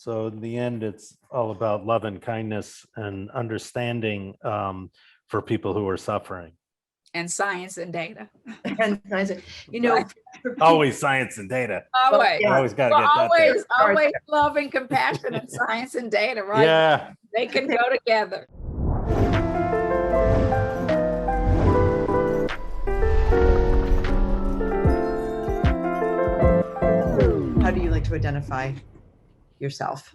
So in the end, it's all about love and kindness and understanding for people who are suffering. And science and data. And you know, Always science and data. Always. You always got to get that there. Always love and compassion and science and data, right? Yeah. They can go together. How do you like to identify yourself?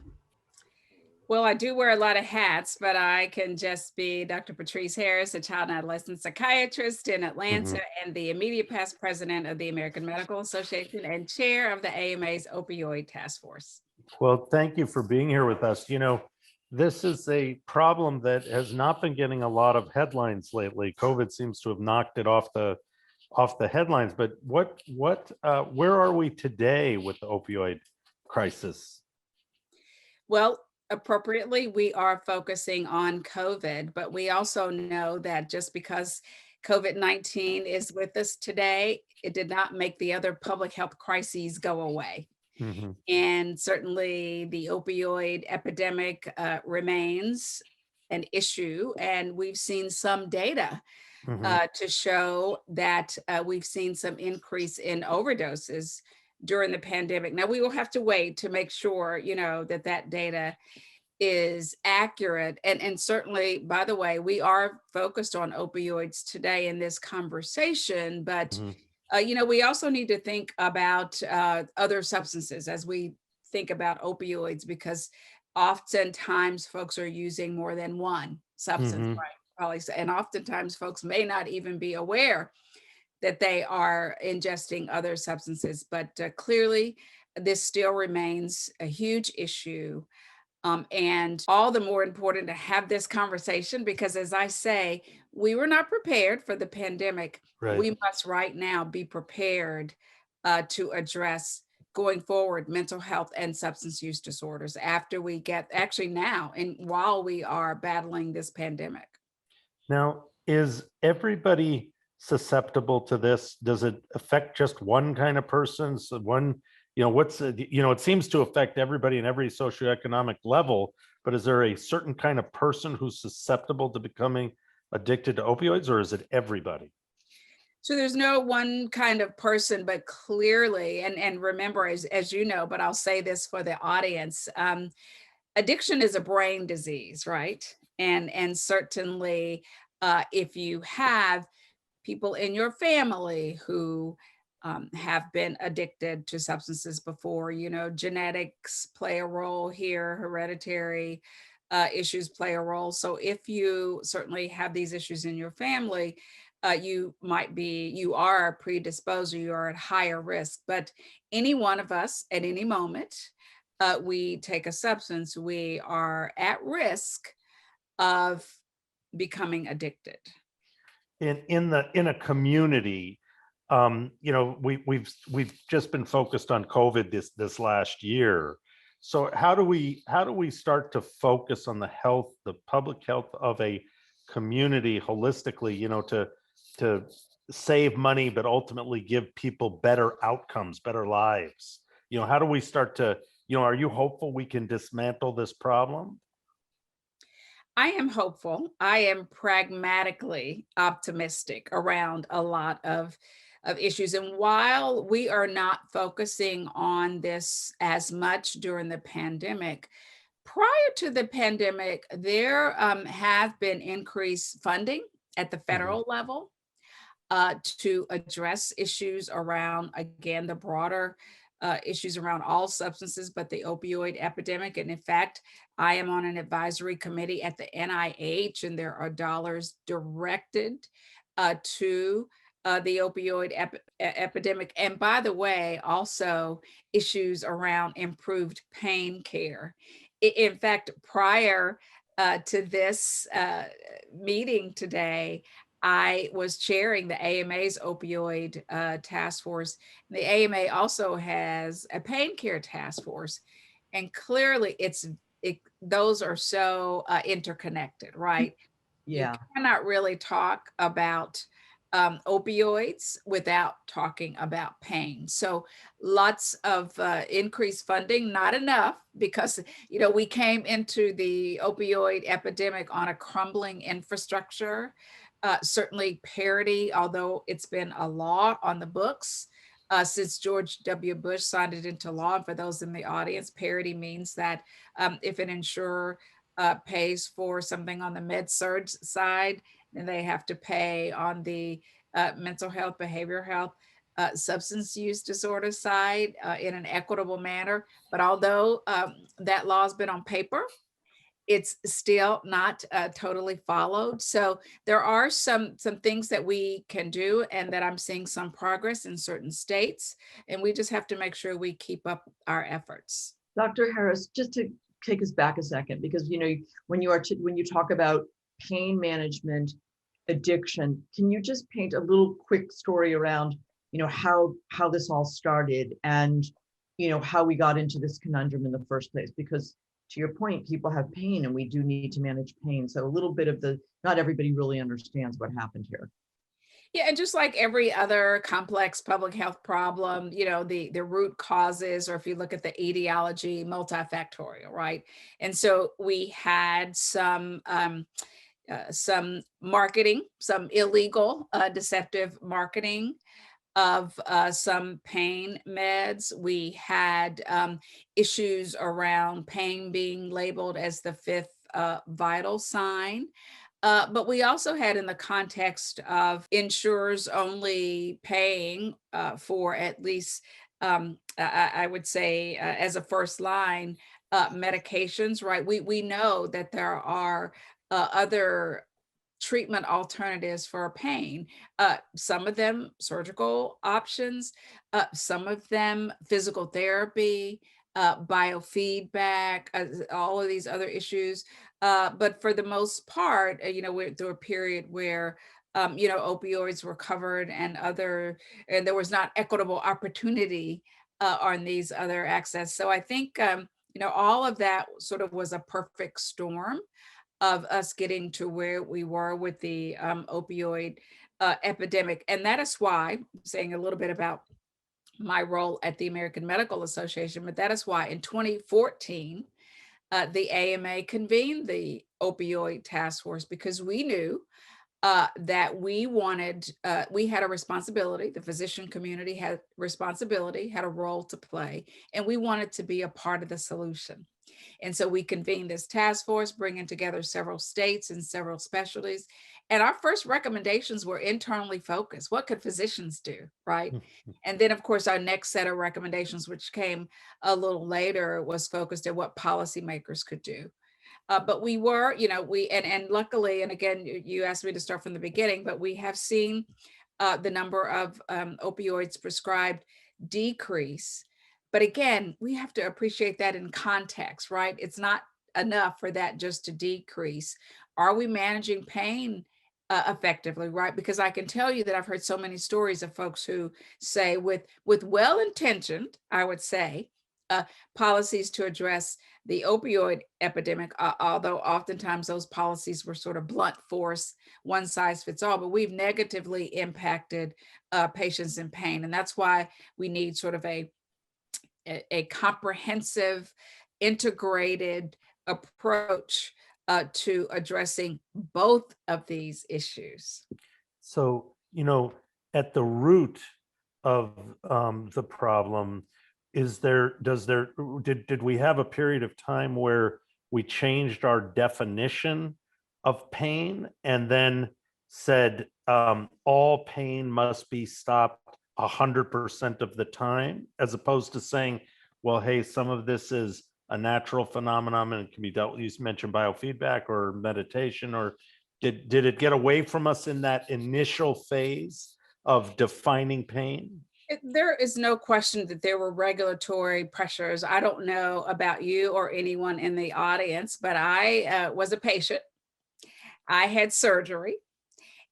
Well, I do wear a lot of hats, but I can just be Dr. Patrice Harris, a child and adolescent psychiatrist in Atlanta, and the immediate past president of the American Medical Association and chair of the AMA's Opioid Task Force. Well, thank you for being here with us. You know, this is a problem that has not been getting a lot of headlines lately. COVID seems to have knocked it off the headlines. But where are we today with the opioid crisis? Well, appropriately, we are focusing on COVID, but we also know that just because COVID-19 is with us today, it did not make the other public health crises go away. Mm-hmm. And certainly the opioid epidemic remains an issue. And we've seen some data to show that we've seen some increase in overdoses during the pandemic. Now, we will have to wait to make sure, that data is accurate. And certainly, by the way, we are focused on opioids today in this conversation, but we also need to think about other substances as we think about opioids, because oftentimes folks are using more than one substance, right? Probably, and oftentimes folks may not even be aware that they are ingesting other substances, but clearly this still remains a huge issue. And all the more important to have this conversation, because as I say, we were not prepared for the pandemic. Right. We must right now be prepared to address going forward mental health and substance use disorders after we get now and while we are battling this pandemic. Now, is everybody susceptible to this? Does it affect just one kind of person? So it seems to affect everybody in every socioeconomic level, but is there a certain kind of person who's susceptible to becoming addicted to opioids, or is it everybody? So there's no one kind of person, but clearly, and remember, as you know, but I'll say this for the audience, addiction is a brain disease, right? And certainly if you have people in your family who have been addicted to substances before, genetics play a role here, hereditary issues play a role. So if you certainly have these issues in your family, you are predisposed, or you are at higher risk. But any one of us at any moment, we take a substance, we are at risk of becoming addicted. In a community, we've just been focused on COVID this last year. So how do we start to focus on the public health of a community holistically, to save money, but ultimately give people better outcomes, better lives? How do we start to, are you hopeful we can dismantle this problem? I am hopeful. I am pragmatically optimistic around a lot of issues. And while we are not focusing on this as much during the pandemic, prior to the pandemic, there have been increased funding at the federal level to address issues around, again, the broader issues around all substances, but the opioid epidemic. And in fact, I am on an advisory committee at the NIH, and there are dollars directed to the opioid epidemic. And by the way, also issues around improved pain care. In fact, prior to this meeting today, I was chairing the AMA's Opioid Task Force. The AMA also has a pain care task force. And clearly those are so interconnected, right? Yeah. You cannot really talk about opioids without talking about pain. So lots of increased funding, not enough, because we came into the opioid epidemic on a crumbling infrastructure. Certainly parity, although it's been a law on the books since George W. Bush signed it into law. And for those in the audience, parity means that if an insurer pays for something on the med-surg side, then they have to pay on the mental health, behavioral health, substance use disorder side in an equitable manner. But although that law has been on paper, it's still not totally followed. So there are some things that we can do, and that I'm seeing some progress in certain states, and we just have to make sure we keep up our efforts. Dr. Harris, just to take us back a second, because when you talk about pain management, addiction, can you just paint a little quick story around how this all started, and how we got into this conundrum in the first place? Because to your point, people have pain and we do need to manage pain. So a little bit of not everybody really understands what happened here. Yeah, and just like every other complex public health problem, the root causes, or if you look at the etiology, multifactorial, right? And so we had some marketing, some illegal, deceptive marketing of some pain meds. We had issues around pain being labeled as the fifth vital sign. But we also had, in the context of insurers only paying for at least, I would say, as a first line, medications, right? We know that there are other treatment alternatives for pain. Some of them surgical options, some of them physical therapy, biofeedback, all of these other issues. But for the most part, we're through a period where opioids were covered, and there was not equitable opportunity on these other access. So I think all of that sort of was a perfect storm of us getting to where we were with the opioid epidemic. And that is why, saying a little bit about my role at the American Medical Association, but that is why in 2014, the AMA convened the Opioid Task Force, because we knew that we had a responsibility, the physician community had responsibility, had a role to play, and we wanted to be a part of the solution. And so we convened this task force, bringing together several states and several specialties. And our first recommendations were internally focused. What could physicians do, right? And then, of course, our next set of recommendations, which came a little later, was focused at what policymakers could do. But we were, and luckily, and again, you asked me to start from the beginning, but we have seen the number of opioids prescribed decrease. But again, we have to appreciate that in context, right? It's not enough for that just to decrease. Are we managing pain effectively, right? Because I can tell you that I've heard so many stories of folks who say, with well-intentioned, I would say, policies to address the opioid epidemic, although oftentimes those policies were sort of blunt force, one size fits all, but we've negatively impacted patients in pain. And that's why we need sort of a comprehensive, integrated approach to addressing both of these issues. So, at the root of the problem, did we have a period of time where we changed our definition of pain and then said all pain must be stopped 100% of the time, as opposed to saying, well, hey, some of this is a natural phenomenon and it can be dealt with? You mentioned biofeedback or meditation, or did it get away from us in that initial phase of defining pain? There is no question that there were regulatory pressures. I don't know about you or anyone in the audience, but I was a patient. I had surgery.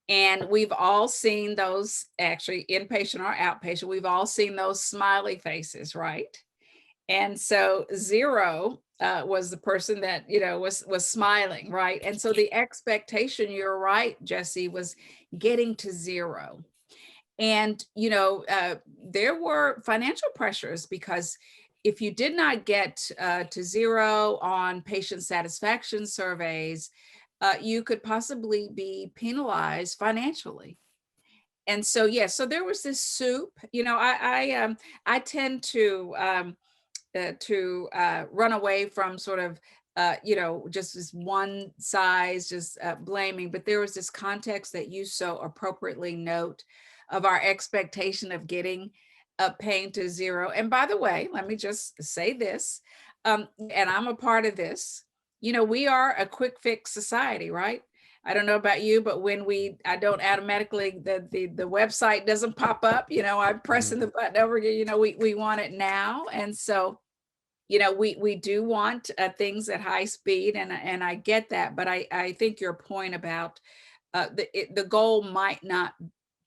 And we've all seen those, actually inpatient or outpatient, we've all seen those smiley faces, right? And so zero was the person that, was smiling, right? And so the expectation, you're right, Jesse, was getting to zero. And, there were financial pressures because if you did not get to zero on patient satisfaction surveys, you could possibly be penalized financially. And so, so there was this soup. I tend to run away from sort of just this one size, just blaming. But there was this context that you so appropriately note of our expectation of getting pain to zero. And by the way, let me just say this, and I'm a part of this. We are a quick fix society, right? I don't know about you, but when I don't automatically, the website doesn't pop up, I'm pressing the button over here, we want it now. And so, we do want things at high speed, and I get that, but I think your point about the goal might not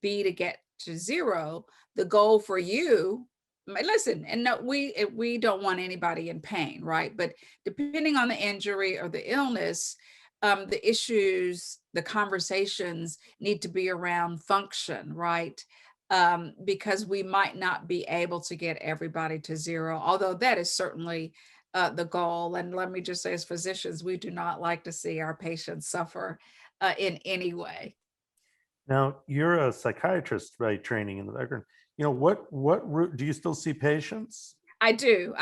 be to get to zero. The goal for you, listen, and no, we don't want anybody in pain, right? But depending on the injury or the illness, the issues, the conversations need to be around function, right? Because we might not be able to get everybody to zero, although that is certainly the goal. And let me just say, as physicians, we do not like to see our patients suffer in any way. Now, you're a psychiatrist by training in the background. What route do you still see patients? I do.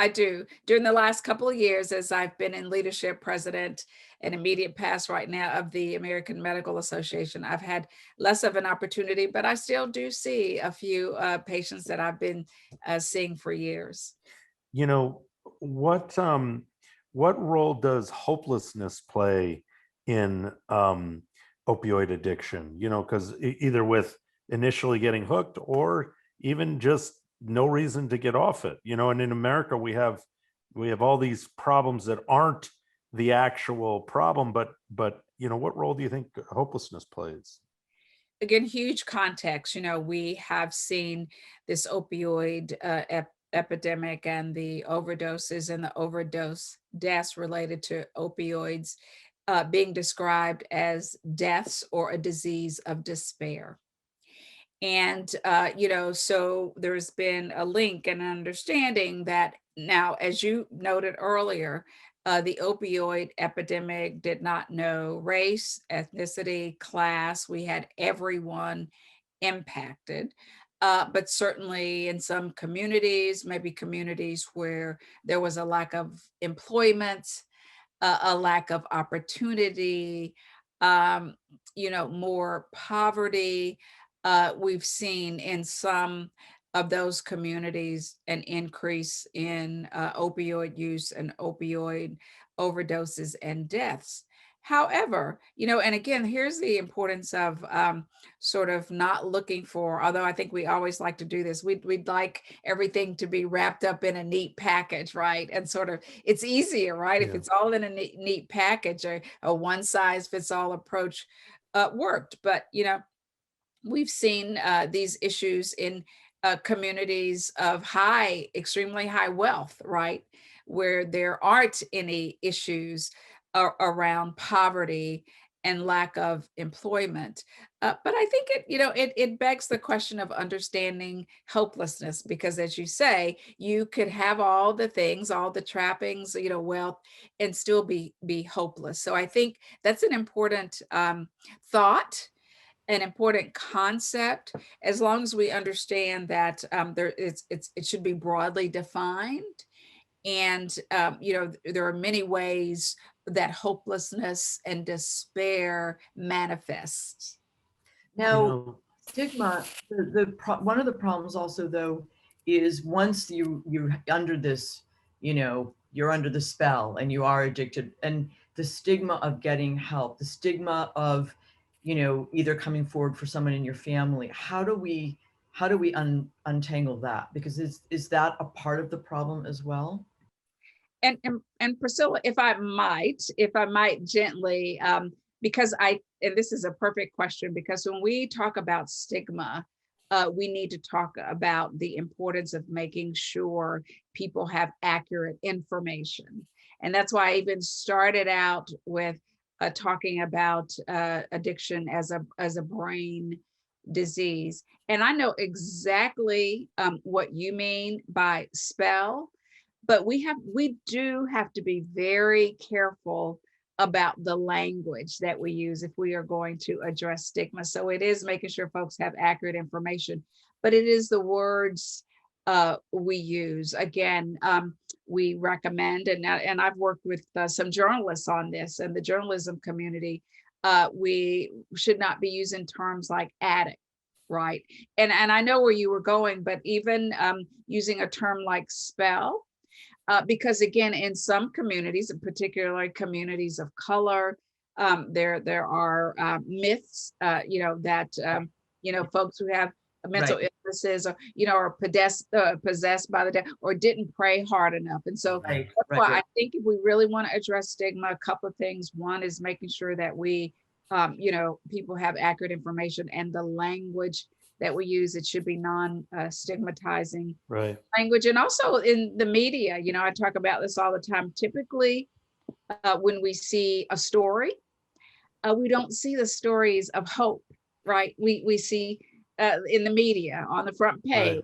During the last couple of years, as I've been in leadership, president, and immediate past right now of the American Medical Association, I've had less of an opportunity, but I still do see a few patients that I've been seeing for years. What role does hopelessness play in opioid addiction? Because either with initially getting hooked or even just no reason to get off it, and in America we have all these problems that aren't the actual problem, but what role do you think hopelessness plays? Again, huge context. We have seen this opioid epidemic and the overdoses and the overdose deaths related to opioids being described as deaths or a disease of despair. And, so there's been a link and an understanding that now, as you noted earlier, the opioid epidemic did not know race, ethnicity, class. We had everyone impacted. But certainly in some communities, maybe communities where there was a lack of employment, a lack of opportunity, more poverty. We've seen in some of those communities an increase in opioid use and opioid overdoses and deaths. However, and again, here's the importance of sort of not looking for, although I think we always like to do this, we'd like everything to be wrapped up in a neat package, right? And sort of, it's easier, right? Yeah. If it's all in a neat package, a one size fits all approach worked. But, we've seen these issues in communities of extremely high wealth, right? Where there aren't any issues around poverty and lack of employment. But I think it begs the question of understanding hopelessness, because as you say, you could have all the things, all the trappings, wealth, and still be hopeless. So I think that's an important thought, an important concept, as long as we understand that it should be broadly defined. And, there are many ways that hopelessness and despair manifests. Now, stigma, one of the problems also, though, is once you're under this, you're under the spell and you are addicted, and the stigma of getting help, the stigma of, either coming forward for someone in your family. How do we untangle that? Because is that a part of the problem as well? And Priscilla, if I might gently, because and this is a perfect question, because when we talk about stigma, we need to talk about the importance of making sure people have accurate information. And that's why I even started out with talking about addiction as a brain disease. And I know exactly what you mean by spell, but we do have to be very careful about the language that we use if we are going to address stigma. So it is making sure folks have accurate information, but it is the words we use. Again, we recommend, and I've worked with some journalists on this and the journalism community, we should not be using terms like addict, right? And I know where you were going, but even using a term like spell, because again, in some communities, and particularly communities of color, there are myths, that folks who have mental illnesses, or are possessed by the devil, or didn't pray hard enough. And so that's why I think if we really want to address stigma, a couple of things. One is making sure that we, people have accurate information, and the language that we use, it should be non-stigmatizing language. And also in the media, I talk about this all the time. Typically, when we see a story, we don't see the stories of hope, right? We see in the media on the front page,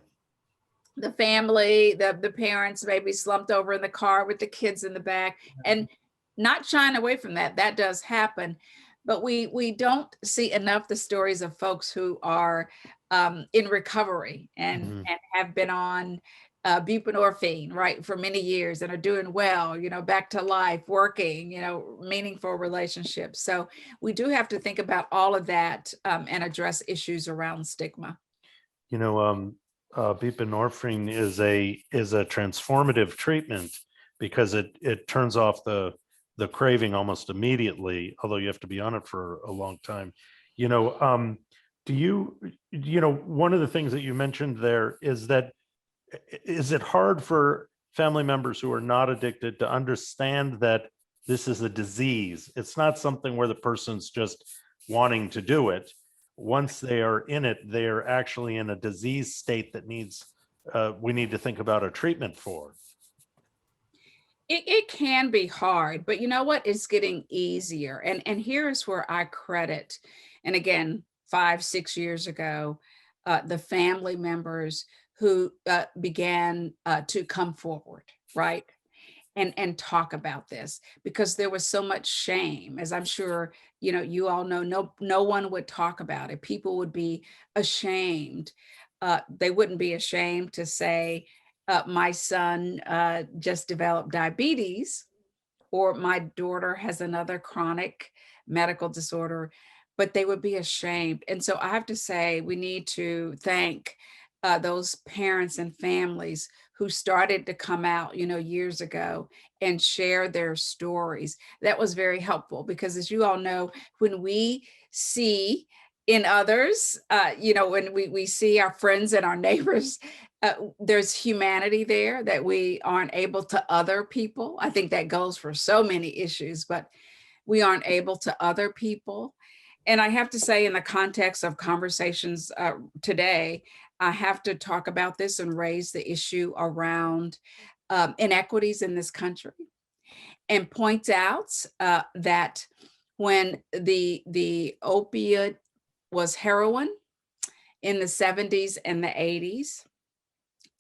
the family, the parents maybe slumped over in the car with the kids in the back, and not shying away from that. That does happen. But we don't see enough the stories of folks who are in recovery and have been on buprenorphine, right, for many years, and are doing well, back to life, working, meaningful relationships. So we do have to think about all of that and address issues around stigma. Buprenorphine is a transformative treatment because it turns off the craving almost immediately, although you have to be on it for a long time. One of the things that you mentioned there is that, is it hard for family members who are not addicted to understand that this is a disease? It's not something where the person's just wanting to do it. Once they are in it, they are actually in a disease state that we need to think about a treatment for. It can be hard, but you know what? It's getting easier. And here's where I credit, and again, 5-6 years ago, the family members who began to come forward, right? And talk about this, because there was so much shame, as I'm sure, you all know, no one would talk about it. People would be ashamed. They wouldn't be ashamed to say, my son just developed diabetes, or my daughter has another chronic medical disorder, but they would be ashamed. And so I have to say, we need to thank those parents and families who started to come out, years ago and share their stories. That was very helpful, because as you all know, when we see in others, when we see our friends and our neighbors, there's humanity there that we aren't able to other people. I think that goes for so many issues, but we aren't able to other people. And I have to say, in the context of conversations today, I have to talk about this and raise the issue around inequities in this country, and point out that when the opiate was heroin in the 70s and the 80s,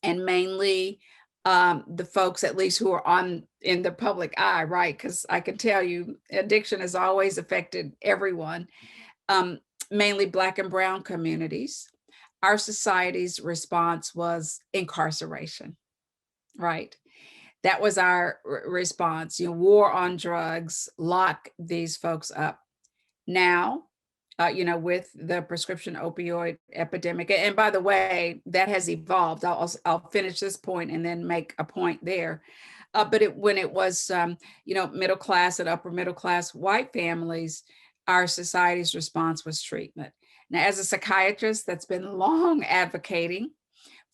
and mainly the folks, at least who are in the public eye, right? Because I can tell you, addiction has always affected everyone, mainly Black and brown communities. Our society's response was incarceration, right? That was our response, war on drugs, lock these folks up. Now, with the prescription opioid epidemic, and by the way, that has evolved. I'll finish this point and then make a point there. But when it was, middle class and upper middle class white families, our society's response was treatment. Now, as a psychiatrist that's been long advocating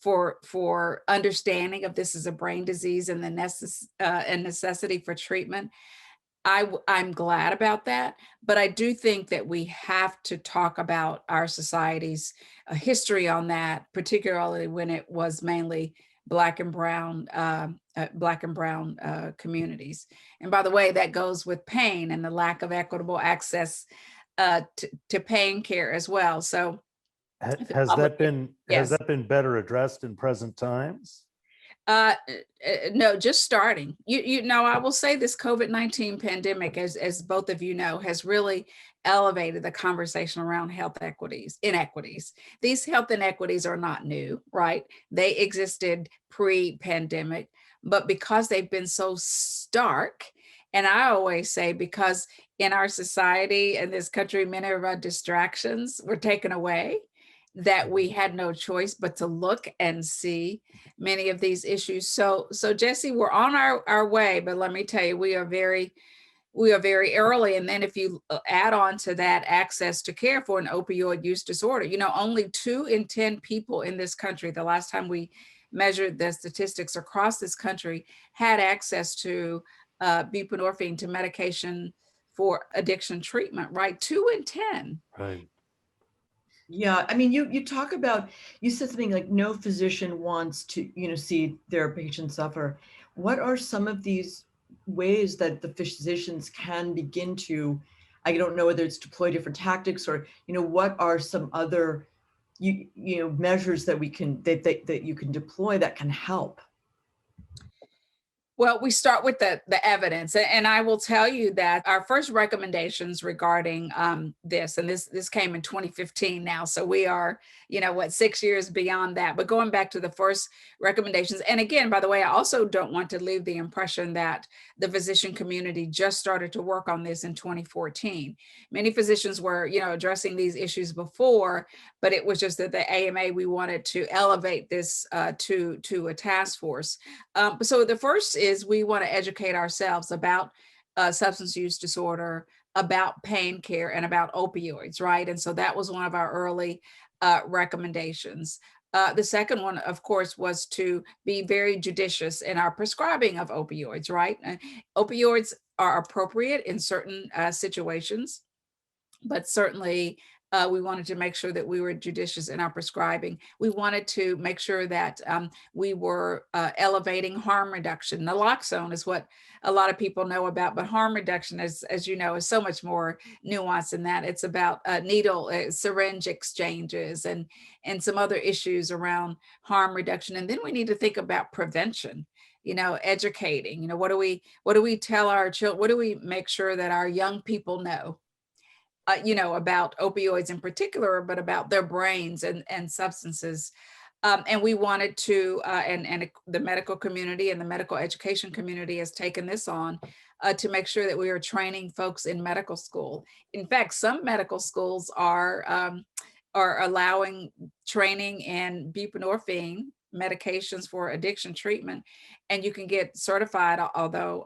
for understanding of this as a brain disease and the necessity for treatment, I'm glad about that. But I do think that we have to talk about our society's history on that, particularly when it was mainly Black and Brown communities. And by the way, that goes with pain and the lack of equitable access to pain care as well. So Has that been yes. better addressed in present times? No, just starting. You know, I will say this COVID-19 pandemic, as both of you know, has really elevated the conversation around health inequities. These health inequities are not new, right? They existed pre-pandemic, but because they've been so stark, and I always say because in our society and this country, many of our distractions were taken away, that we had no choice but to look and see many of these issues. So Jesse, we're on our way, but let me tell you, we are very early. And then if you add on to that access to care for an opioid use disorder, you know, only 2 in 10 people in this country, the last time we measured the statistics across this country, had access to buprenorphine, to medication for addiction treatment, right? 2 in 10. Right. Yeah, I mean, you talk about, you said something like no physician wants to, see their patient suffer. What are some of these ways that the physicians can begin to, I don't know whether it's deploy different tactics or, what are some other, measures that we can, that you can deploy that can help? Well, we start with the evidence, and I will tell you that our first recommendations regarding this came in 2015 now, so we are 6 years beyond that. But going back to the first recommendations, and again, by the way, I also don't want to leave the impression that the physician community just started to work on this in 2014. Many physicians were addressing these issues before, but it was just that the AMA, we wanted to elevate this to a task force. So the first is we want to educate ourselves about substance use disorder, about pain care, and about opioids, right? And so that was one of our early recommendations. The second one, of course, was to be very judicious in our prescribing of opioids, right? Opioids are appropriate in certain situations, but certainly we wanted to make sure that we were judicious in our prescribing. We wanted to make sure that we were elevating harm reduction. Naloxone is what a lot of people know about, but harm reduction, as you know, is so much more nuanced than that. It's about needle, syringe exchanges, and some other issues around harm reduction. And then we need to think about prevention. Educating. What do we tell our children? What do we make sure that our young people know? About opioids in particular, but about their brains and substances. And we wanted to, and the medical community and the medical education community has taken this on to make sure that we are training folks in medical school. In fact, some medical schools are allowing training in buprenorphine medications for addiction treatment, and you can get certified, although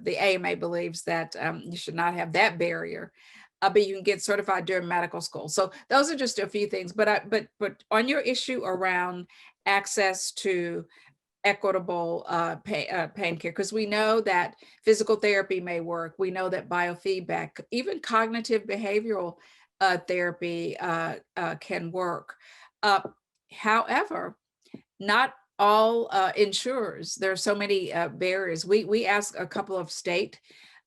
the AMA believes that you should not have that barrier. But you can get certified during medical school. So those are just a few things. But on your issue around access to equitable pain care, because we know that physical therapy may work. We know that biofeedback, even cognitive behavioral therapy can work. However, not all insurers. There are so many barriers. We asked a couple of state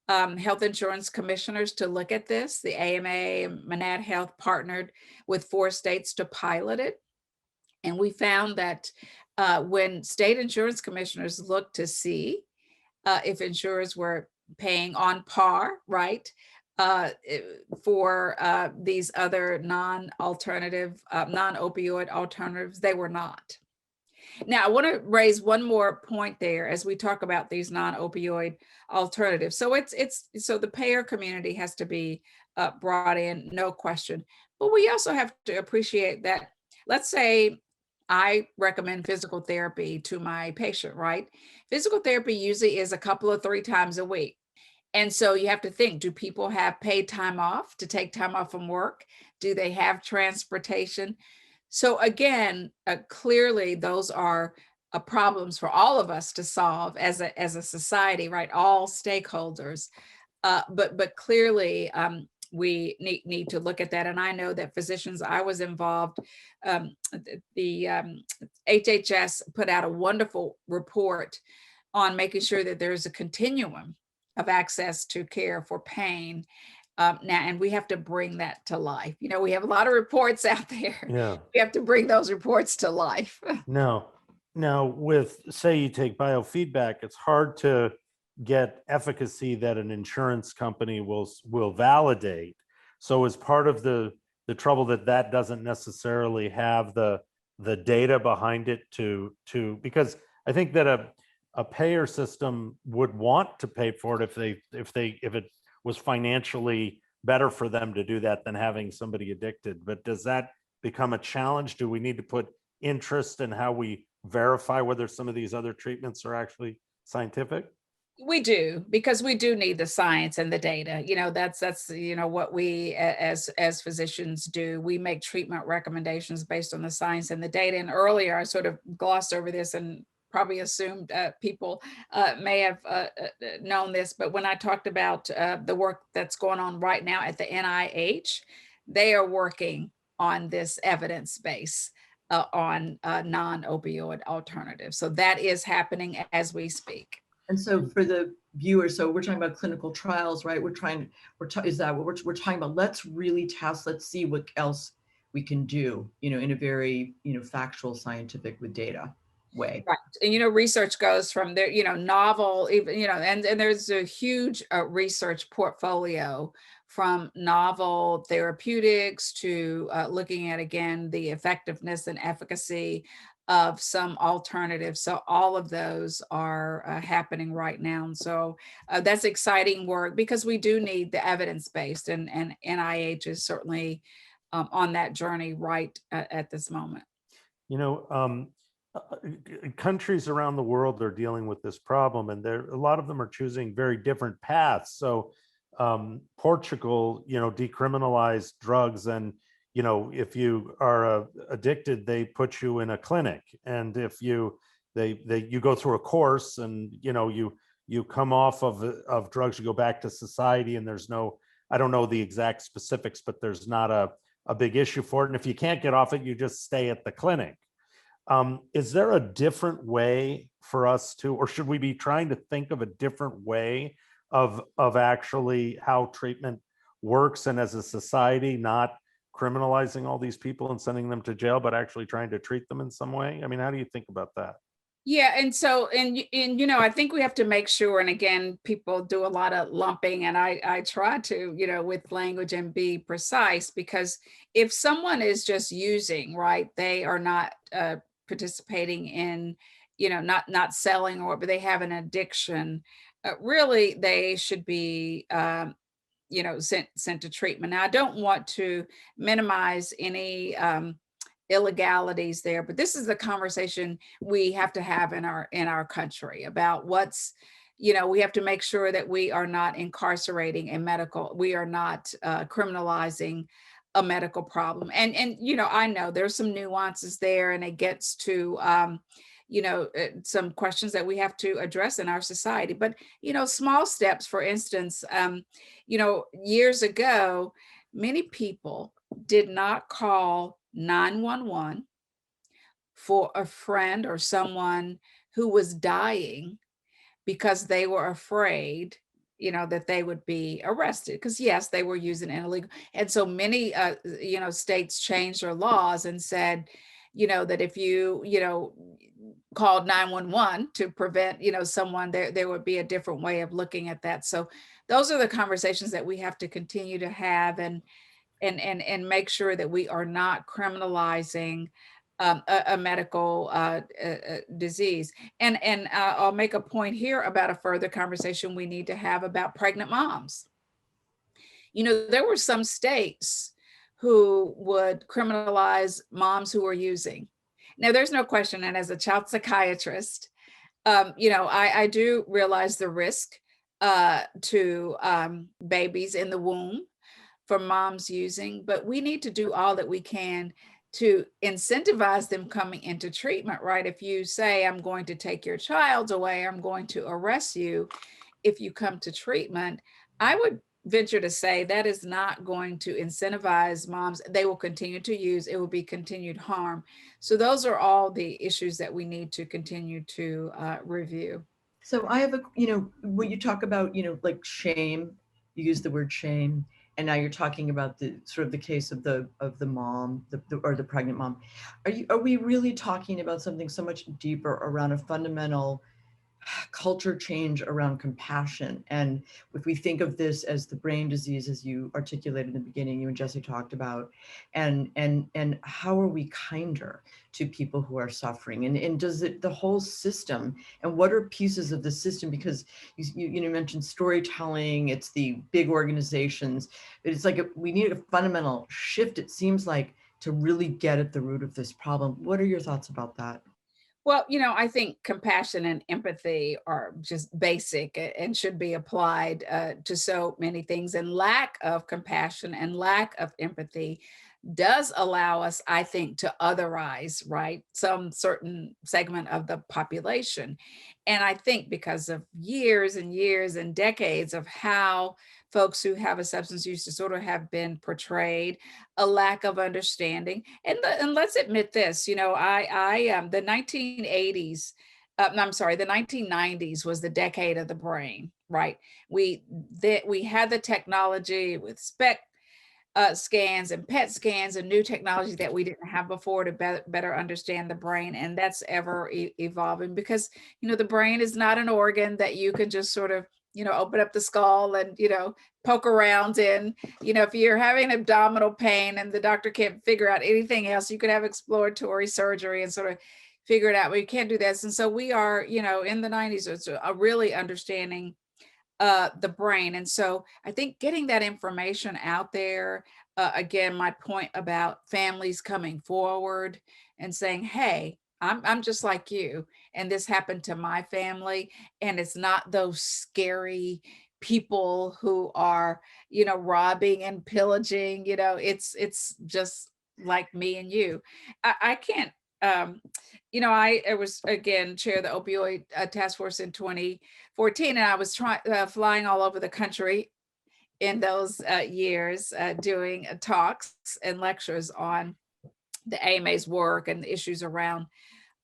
health insurance commissioners to look at this. The AMA and Manad Health partnered with 4 states to pilot it. And we found that when state insurance commissioners looked to see if insurers were paying on par, right, for these other non-opioid alternatives, they were not. Now, I want to raise one more point there as we talk about these non-opioid alternatives. So so the payer community has to be brought in, no question. But we also have to appreciate that, let's say I recommend physical therapy to my patient, right? Physical therapy usually is a couple of 3 times a week. And so you have to think, do people have paid time off to take time off from work? Do they have transportation? So again, clearly those are problems for all of us to solve as a society, right? All stakeholders. But clearly we need to look at that. And I know that physicians, I was involved, the HHS put out a wonderful report on making sure that there's a continuum of access to care for pain. Now, and we have to bring that to life. We have a lot of reports out there. Yeah. We have to bring those reports to life. Now, with, say, you take biofeedback, it's hard to get efficacy that an insurance company will validate. So as part of the trouble that doesn't necessarily have the data behind it to because I think that a payer system would want to pay for it if it was financially better for them to do that than having somebody addicted. But does that become a challenge? Do we need to put interest in how we verify whether some of these other treatments are actually scientific? We do, because we do need the science and the data. That's what we as physicians do. We make treatment recommendations based on the science and the data. And earlier, I sort of glossed over this and probably assumed people may have known this, but when I talked about the work that's going on right now at the NIH, they are working on this evidence base on non-opioid alternatives. So that is happening as we speak. And so for the viewers, so we're talking about clinical trials, right? Is that what we're talking about? Let's really test, let's see what else we can do, in a very, factual, scientific with data way. Right. And, research goes from there, novel, even, and there's a huge research portfolio from novel therapeutics to looking at, again, the effectiveness and efficacy of some alternatives. So all of those are happening right now. And so that's exciting work, because we do need the evidence-based, and NIH is certainly on that journey right at this moment. Countries around the world are dealing with this problem, and a lot of them are choosing very different paths. So Portugal, decriminalized drugs, and if you are addicted, they put you in a clinic, and if you go through a course, and you come off of drugs, you go back to society, and there's no, I don't know the exact specifics, but there's not a big issue for it. And if you can't get off it, you just stay at the clinic. Is there a different way for us to, or should we be trying to think of a different way of actually how treatment works, and as a society, not criminalizing all these people and sending them to jail, but actually trying to treat them in some way? I mean, how do you think about that? Yeah. And so, I think we have to make sure, and again, people do a lot of lumping, and I try to, with language and be precise, because if someone is just using, right, they are not participating in, not selling, but they have an addiction, really, they should be, sent to treatment. Now, I don't want to minimize any illegalities there, but this is the conversation we have to have in our country about what's, we have to make sure that we are not incarcerating we are not criminalizing a medical problem. And I know there's some nuances there, and it gets to some questions that we have to address in our society. But small steps, for instance, years ago, many people did not call 911 for a friend or someone who was dying, because they were afraid that they would be arrested, because yes, they were using an illegal. And so many states changed their laws and said that if you called 911 to prevent someone, there would be a different way of looking at that. So those are the conversations that we have to continue to have, and make sure that we are not criminalizing a medical disease. And I'll make a point here about a further conversation we need to have about pregnant moms. There were some states who would criminalize moms who are using. Now, there's no question, and as a child psychiatrist, I do realize the risk to babies in the womb for moms using, but we need to do all that we can to incentivize them coming into treatment, right? If you say, I'm going to take your child away, I'm going to arrest you if you come to treatment, I would venture to say that is not going to incentivize moms. They will continue to use, it will be continued harm. So those are all the issues that we need to continue to review. So I have when you talk about, like shame, you use the word shame, and now you're talking about the sort of the case of the mom, or the pregnant mom. Are we really talking about something so much deeper around a fundamental culture change around compassion? And if we think of this as the brain disease, as you articulated in the beginning, you and Jesse talked about, and how are we kinder to people who are suffering? And does it, the whole system, and what are pieces of the system? Because you mentioned storytelling, it's the big organizations, but it's like we need a fundamental shift, it seems like, to really get at the root of this problem. What are your thoughts about that? Well, I think compassion and empathy are just basic and should be applied to so many things. And lack of compassion and lack of empathy does allow us, I think, to otherize, right, some certain segment of the population. And I think because of years and years and decades of how folks who have a substance use disorder have been portrayed, a lack of understanding. And let's admit this, the 1980s, I'm sorry, the 1990s was the decade of the brain, right? We had the technology with SPECT scans and PET scans and new technology that we didn't have before to better understand the brain. And that's ever evolving, because, the brain is not an organ that you can just sort of, open up the skull and, poke around in. If you're having abdominal pain and the doctor can't figure out anything else, you could have exploratory surgery and sort of figure it out, but you can't do this. And so we are, in the 90s, it's a really understanding the brain. And so I think getting that information out there, again, my point about families coming forward and saying, hey, I'm just like you, and this happened to my family, and it's not those scary people who are, robbing and pillaging, it's just like me and you. I can't, I was, again, chair of the Opioid Task Force in 2014, and I was flying all over the country in those years, doing talks and lectures on the AMA's work and the issues around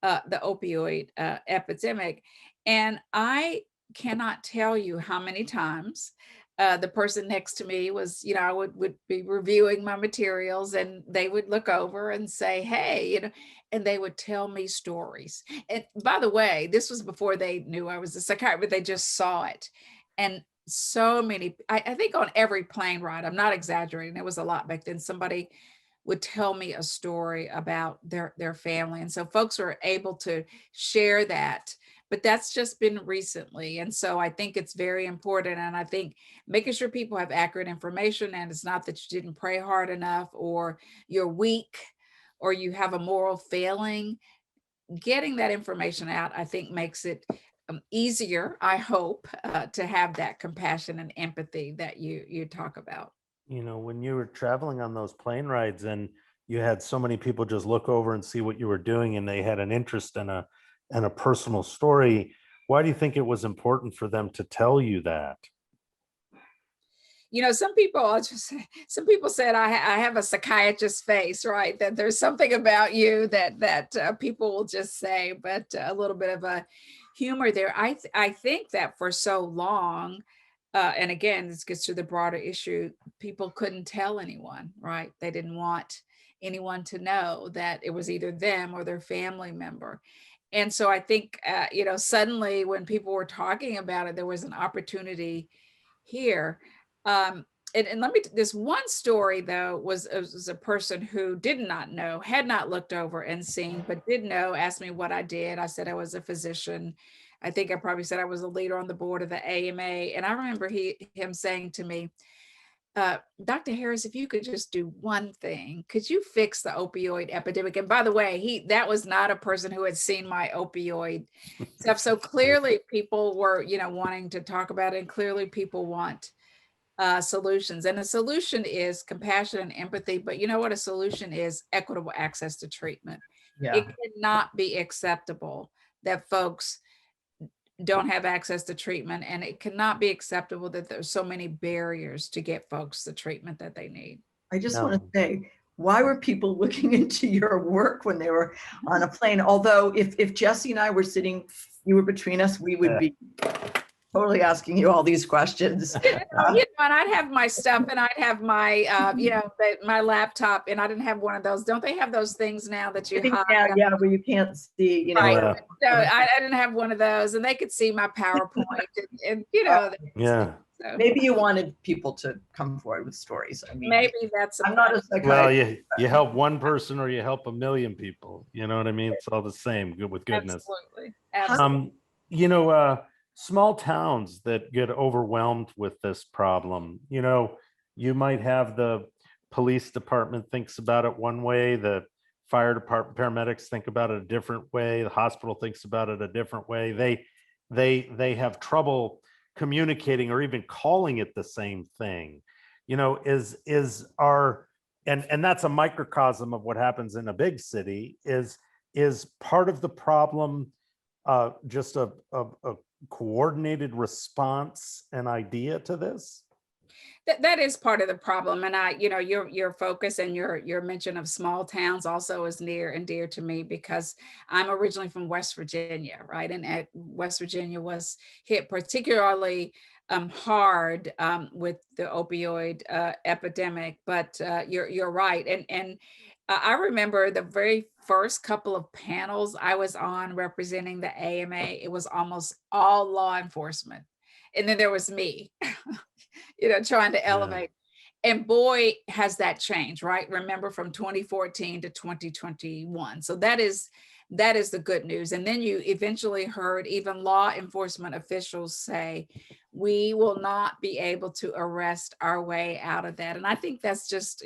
the opioid epidemic. And I cannot tell you how many times the person next to me was, I would be reviewing my materials, and they would look over and say, hey, and they would tell me stories. And by the way, this was before they knew I was a psychiatrist, but they just saw it. And so many, I think on every plane ride, I'm not exaggerating, it was a lot back then, somebody would tell me a story about their family. And so folks were able to share that, but that's just been recently. And so I think it's very important. And I think making sure people have accurate information, and it's not that you didn't pray hard enough, or you're weak, or you have a moral failing, getting that information out, I think, makes it easier, I hope, to have that compassion and empathy that you talk about. When you were traveling on those plane rides and you had so many people just look over and see what you were doing, and they had an interest in a personal story, why do you think it was important for them to tell you that? Some people said I have a psychiatrist face, right? That there's something about you that people will just say, but a little bit of a humor there. I think that for so long, and again, this gets to the broader issue, people couldn't tell anyone, right? They didn't want anyone to know that it was either them or their family member. And so I think, suddenly when people were talking about it, there was an opportunity here. And let me, this one story though, was a person who did not know, had not looked over and seen, but did know, asked me what I did. I said I was a physician. I think I probably said I was a leader on the board of the AMA. And I remember him saying to me, Dr. Harris, if you could just do one thing, could you fix the opioid epidemic? And by the way, that was not a person who had seen my opioid stuff. So clearly people were, wanting to talk about it, and clearly people want solutions. And a solution is compassion and empathy, but you know what a solution is? Equitable access to treatment. Yeah. It cannot be acceptable that folks don't have access to treatment, and it cannot be acceptable that there's so many barriers to get folks the treatment that they need. I just No. want to say, why were people looking into your work when they were on a plane? Although if Jesse and I were sitting, you were between us, we would be totally asking you all these questions. And I'd have my stuff, and I'd have my, my laptop, and I didn't have one of those. Don't they have those things now that you hide? Yeah, where you can't see, you know. Right. So I didn't have one of those, and they could see my PowerPoint, and Yeah. So Maybe you wanted people to come forward with stories. I mean, maybe that's. I'm not a psychiatrist. Well, you help one person or you help a million people. You know what I mean? It's all the same. Good with goodness. Absolutely. Small towns that get overwhelmed with this problem, you might have the police department thinks about it one way, the fire department, paramedics think about it a different way, the hospital thinks about it a different way. They have trouble communicating or even calling it the same thing. Is our and that's a microcosm of what happens in a big city. Is part of the problem just a coordinated response and idea to this? That is part of the problem, and your focus and your mention of small towns also is near and dear to me, because I'm originally from West Virginia, right? And West Virginia was hit particularly hard with the opioid epidemic. But you're right, and I remember the very first couple of panels I was on representing the AMA. It was almost all law enforcement, and then there was me. Trying to elevate. And boy, has that changed, right? Remember, from 2014 to 2021. So that is the good news. And then you eventually heard even law enforcement officials say, we will not be able to arrest our way out of that. And I think that's just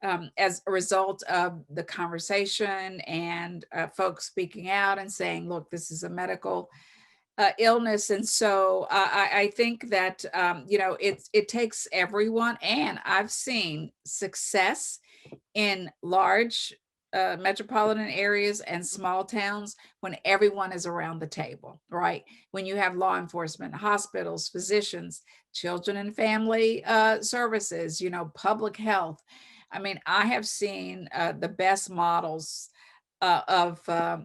as a result of the conversation and folks speaking out and saying, look, this is a medical illness. And so I think that, it takes everyone. And I've seen success in large metropolitan areas and small towns when everyone is around the table, right? When you have law enforcement, hospitals, physicians, children and family services, public health. I mean, I have seen the best models of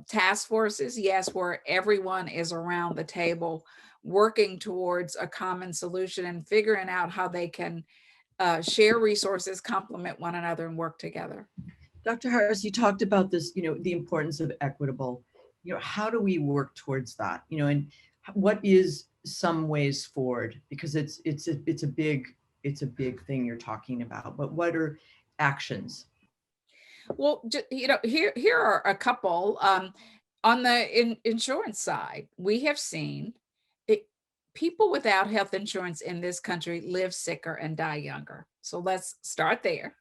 task forces, yes, where everyone is around the table working towards a common solution and figuring out how they can share resources, complement one another, and work together. Dr. Harris, you talked about this, the importance of equitable. How do we work towards that? And what is some ways forward? Because it's a big thing you're talking about. But what are actions? Well, here are a couple. On the insurance side, we have seen people without health insurance in this country live sicker and die younger. So let's start there.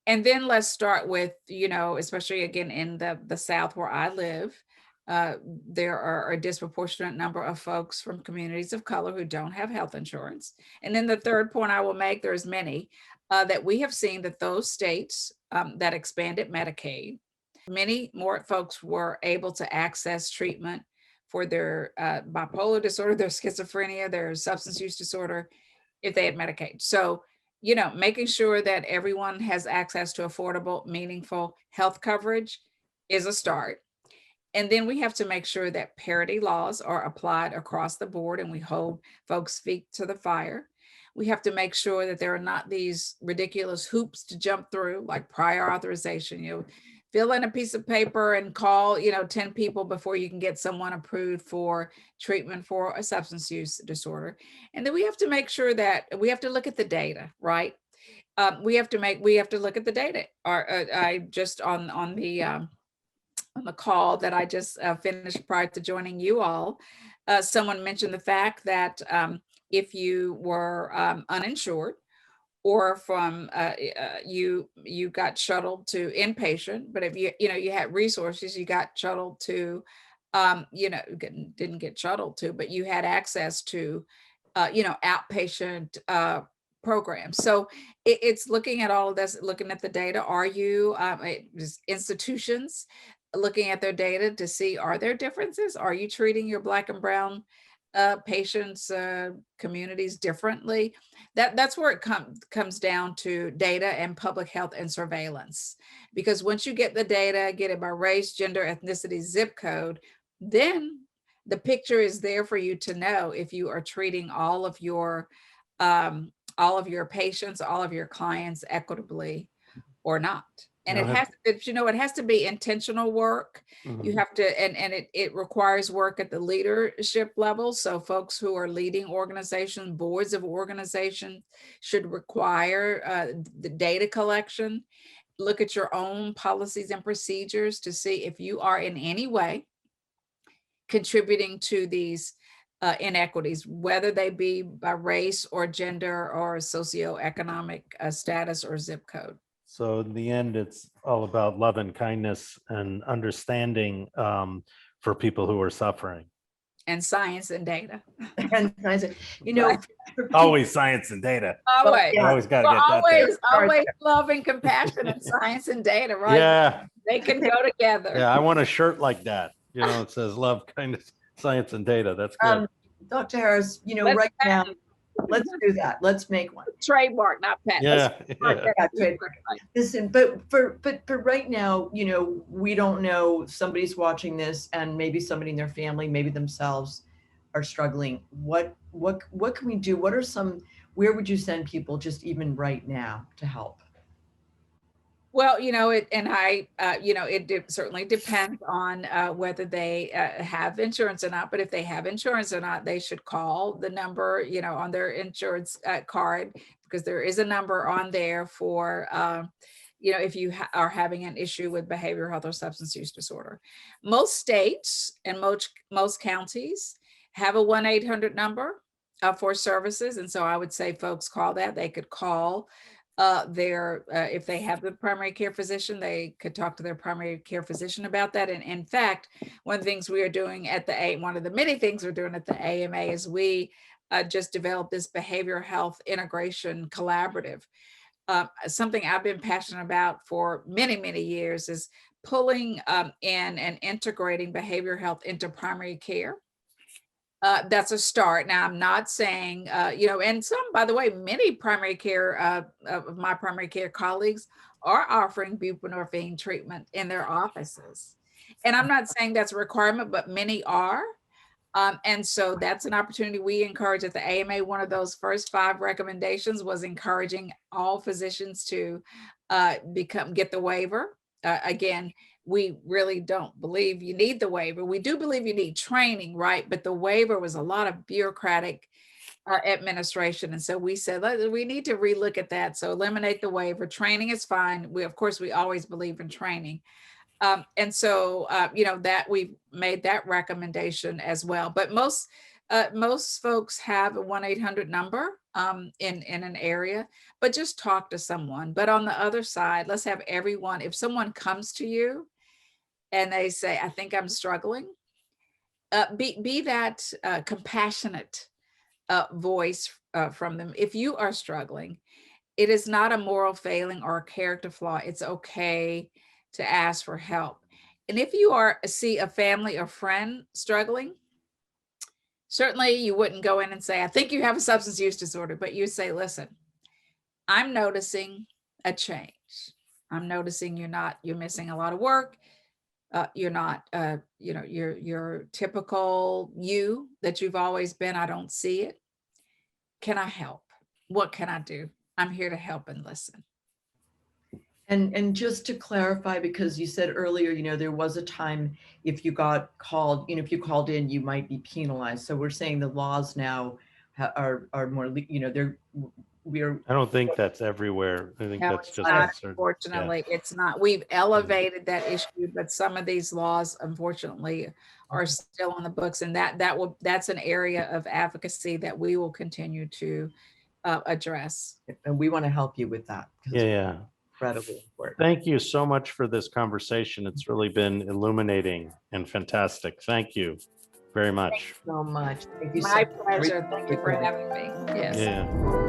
And then let's start with, especially again in the South where I live, there are a disproportionate number of folks from communities of color who don't have health insurance. And then the third point I will make, there's many, that we have seen that those states that expanded Medicaid, many more folks were able to access treatment for their bipolar disorder, their schizophrenia, their substance use disorder, if they had Medicaid. So, making sure that everyone has access to affordable, meaningful health coverage is a start. And then we have to make sure that parity laws are applied across the board, and we hold folks' feet to the fire. We have to make sure that there are not these ridiculous hoops to jump through, like prior authorization. Fill in a piece of paper and call, 10 people before you can get someone approved for treatment for a substance use disorder. And then we have to make sure that we have to look at the data, right? We have to look at the data. I just on the call that I just finished prior to joining you all, someone mentioned the fact that if you were uninsured, or from you got shuttled to inpatient, but if you had resources, you got shuttled to, didn't get shuttled to, but you had access to, outpatient programs. So it's looking at all of this, looking at the data. Are you institutions looking at their data to see, are there differences? Are you treating your Black and Brown patients, communities differently? That's where it comes down to data and public health and surveillance. Because once you get the data, get it by race, gender, ethnicity, zip code, then the picture is there for you to know if you are treating all of your patients, all of your clients equitably or not. And it has to be intentional work. You have to, and it requires work at the leadership level. So folks who are leading organizations, boards of organizations should require the data collection. Look at your own policies and procedures to see if you are in any way contributing to these inequities, whether they be by race or gender or socioeconomic status or zip code. So in the end, it's all about love and kindness and understanding for people who are suffering. And science and data. And I said, you know, Always science and data. Always. Yeah. Always got to get that there. Always love and compassion and science and data, right? Yeah. They can go together. Yeah. I want a shirt like that. You know, it says love, kindness, science and data. That's good. Dr. Harris, you know, Let's right now, patent. let's do that. Let's make one. Trademark, not patent. Yeah. Yeah, trademark. Listen, but for right now, you know, we don't know, somebody's watching this and maybe somebody in their family, maybe themselves are struggling. What can we do? What are where would you send people just even right now to help? Well, you know, it certainly depends on whether they have insurance or not. But if they have insurance or not, they should call the number, you know, on their insurance card, because there is a number on there for, you know, if you are having an issue with behavioral health or substance use disorder. Most states and most counties have a 1-800 number for services. And so I would say folks call that. They could call if they have the primary care physician, they could talk to their primary care physician about that. And in fact, one of the things we are doing one of the many things we're doing at the AMA is we just developed this behavioral health integration collaborative. Something I've been passionate about for many, many years is pulling in and integrating behavioral health into primary care. That's a start. Now, I'm not saying, you know, and by the way, many primary care of my primary care colleagues are offering buprenorphine treatment in their offices. And I'm not saying that's a requirement, but many are. And so that's an opportunity we encourage at the AMA. One of those first 5 recommendations was encouraging all physicians to get the waiver. Again, we really don't believe you need the waiver. We do believe you need training, right? But the waiver was a lot of bureaucratic administration. And so we said, we need to relook at that. So eliminate the waiver. Training is fine. We always believe in training. And so, you know, that we've made that recommendation as well. But most folks have a 1-800 number in an area, but just talk to someone. But on the other side, let's have everyone, if someone comes to you and they say, I think I'm struggling, be that compassionate voice from them. If you are struggling, it is not a moral failing or a character flaw. It's okay to ask for help. And if you see a family or friend struggling, certainly you wouldn't go in and say, I think you have a substance use disorder, but you say, listen, I'm noticing a change. I'm noticing you're missing a lot of work. You're not, you know, you're typical you that you've always been. I don't see it. Can I help? What can I do? I'm here to help and listen. And just to clarify, because you said earlier, you know, there was a time if you got called, you know, if you called in, you might be penalized. So we're saying the laws now are more, you know, I don't think that's everywhere. I think that's just unfortunately, it's not. We've elevated that issue, but some of these laws, unfortunately, are still on the books, and that's an area of advocacy that we will continue to address. And we want to help you with that. Yeah. Incredibly important. Thank you so much for this conversation. It's really been illuminating and fantastic. Thank you very much. Thank you so much. Thank you. My pleasure. Thank you for having me. Yes. Yeah.